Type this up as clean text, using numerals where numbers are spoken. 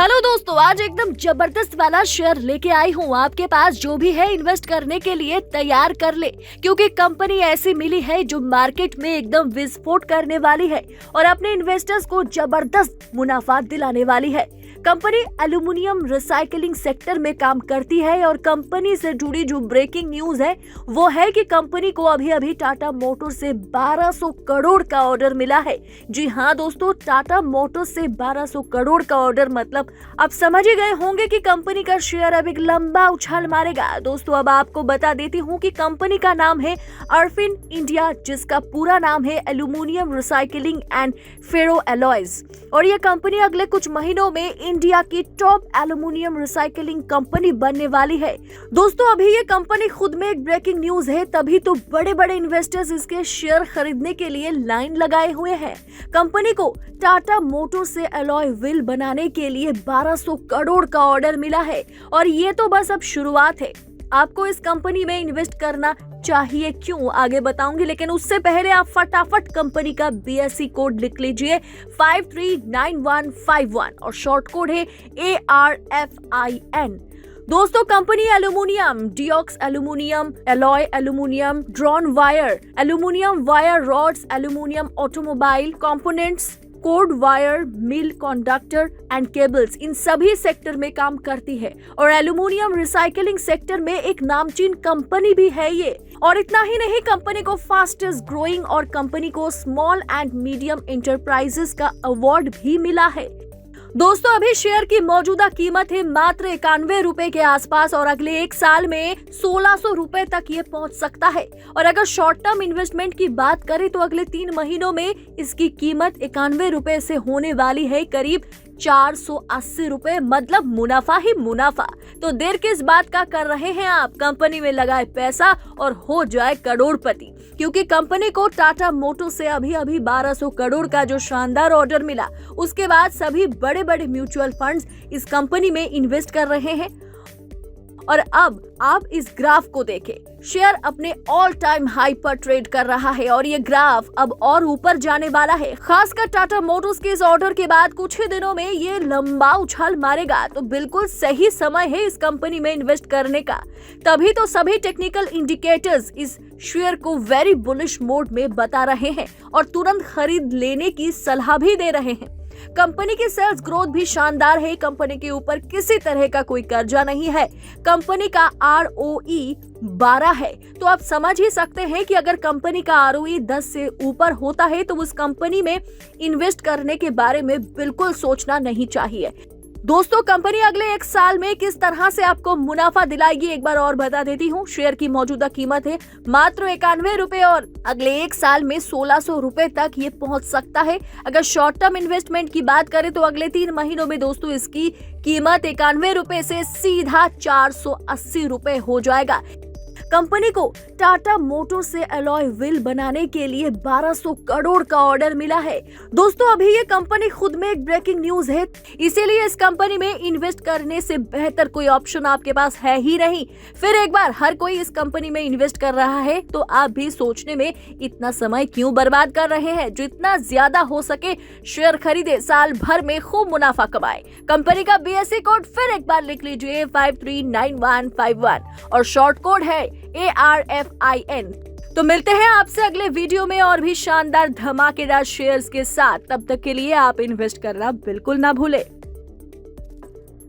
Hello दोस्तों, आज एकदम जबरदस्त वाला शेयर लेके आई हूँ आपके पास। जो भी है इन्वेस्ट करने के लिए तैयार कर ले, क्योंकि कंपनी ऐसी मिली है जो मार्केट में एकदम विस्फोट करने वाली है और अपने इन्वेस्टर्स को जबरदस्त मुनाफा दिलाने वाली है। कंपनी एल्यूमिनियम रिसाइकलिंग सेक्टर में काम करती है और कंपनी से जुड़ी जो ब्रेकिंग न्यूज है वो है कि कंपनी को अभी अभी टाटा मोटर्स से 1200 करोड़ का ऑर्डर मिला है। जी हाँ दोस्तों, टाटा मोटर्स से 1200 करोड़ का ऑर्डर, मतलब आप समझ ही गए होंगे कि कंपनी का शेयर अब एक लंबा उछाल मारेगा। दोस्तों अब आपको बता देती हूँ कि कंपनी का नाम है अर्फिन इंडिया, जिसका पूरा नाम है aluminium recycling and ferro alloys, और ये कंपनी अगले कुछ महीनों में इंडिया की टॉप एल्यूमिनियम रिसाइकलिंग कंपनी बनने वाली है। दोस्तों अभी ये कंपनी खुद में एक ब्रेकिंग न्यूज है, तभी तो बड़े बड़े इन्वेस्टर्स इसके शेयर खरीदने के लिए लाइन लगाए हुए हैं। कंपनी को टाटा मोटर्स से अलॉय व्हील बनाने के लिए 1200 करोड़ का ऑर्डर मिला है और ये तो बस अब शुरुआत है। आपको इस कंपनी में इन्वेस्ट करना चाहिए क्यों, आगे बताऊंगी, लेकिन उससे पहले आप फटाफट कंपनी का बीएसई कोड लिख लीजिए 539151 और शॉर्ट कोड है ARFIN। दोस्तों company aluminium, deox aluminium, alloy aluminium, drawn wire, aluminium wire rods, aluminium automobile components, cored wire, mill conductor and cables, इन सभी सेक्टर में काम करती है और एल्यूमिनियम रिसाइकलिंग सेक्टर में एक नामचीन कंपनी भी है ये। और इतना ही नहीं, कंपनी को फास्टेस्ट ग्रोइंग और कंपनी को स्मॉल एंड मीडियम एंटरप्राइजेस का अवार्ड भी मिला है। दोस्तों अभी शेयर की मौजूदा कीमत है मात्र 91 रुपए के आसपास और अगले एक साल में 1600 रुपए तक ये पहुंच सकता है। और अगर शॉर्ट टर्म इन्वेस्टमेंट की बात करें तो अगले 3 महीनों में इसकी कीमत 91 रुपए से होने वाली है करीब 480 रुपए, मतलब मुनाफा ही मुनाफा। तो देर किस बात का कर रहे हैं आप, कंपनी में लगाए पैसा और हो जाए करोड़पति, क्योंकि कंपनी को टाटा मोटर्स से अभी अभी 1200 करोड़ का जो शानदार ऑर्डर मिला, उसके बाद सभी बड़े बड़े म्यूचुअल फंड्स इस कंपनी में इन्वेस्ट कर रहे हैं। और अब आप इस ग्राफ को देखें, शेयर अपने ऑल टाइम हाई पर ट्रेड कर रहा है और ये ग्राफ अब और ऊपर जाने वाला है। खासकर टाटा मोटर्स के इस ऑर्डर के बाद कुछ ही दिनों में ये लंबा उछाल मारेगा, तो बिल्कुल सही समय है इस कंपनी में इन्वेस्ट करने का। तभी तो सभी टेक्निकल इंडिकेटर्स इस शेयर को वेरी बुलिश मोड में बता रहे हैं और तुरंत खरीद लेने की सलाह भी दे रहे हैं। कंपनी की सेल्स ग्रोथ भी शानदार है, कंपनी के ऊपर किसी तरह का कोई कर्जा नहीं है, कंपनी का ROE 12 है। तो आप समझ ही सकते हैं कि अगर कंपनी का ROE 10 से ऊपर होता है तो उस कंपनी में इन्वेस्ट करने के बारे में बिल्कुल सोचना नहीं चाहिए। दोस्तों कंपनी अगले एक साल में किस तरह से आपको मुनाफा दिलाएगी एक बार और बता देती हूँ। शेयर की मौजूदा कीमत है मात्र 91 रुपए और अगले एक साल में 1600 रुपए तक ये पहुंच सकता है। अगर शॉर्ट टर्म इन्वेस्टमेंट की बात करें तो अगले 3 महीनों में दोस्तों इसकी कीमत 91 रुपए से सीधा 480 रुपए हो जाएगा। कंपनी को टाटा मोटर्स से अलॉय व्हील बनाने के लिए 1200 करोड़ का ऑर्डर मिला है। दोस्तों अभी ये कंपनी खुद में एक ब्रेकिंग न्यूज है, इसीलिए इस कंपनी में इन्वेस्ट करने से बेहतर कोई ऑप्शन आपके पास है ही नहीं। फिर एक बार हर कोई इस कंपनी में इन्वेस्ट कर रहा है तो आप भी सोचने में इतना समय क्यों बर्बाद कर रहे हैं। जितना ज्यादा हो सके शेयर खरीदे, साल भर में खूब मुनाफा कमाए। कंपनी का बीएसई कोड फिर एक बार लिख लीजिए 539151 और शॉर्ट कोड है ARFIN। तो मिलते हैं आपसे अगले वीडियो में और भी शानदार धमाकेदार शेयर्स के साथ। तब तक के लिए आप इन्वेस्ट करना बिल्कुल ना भूलें।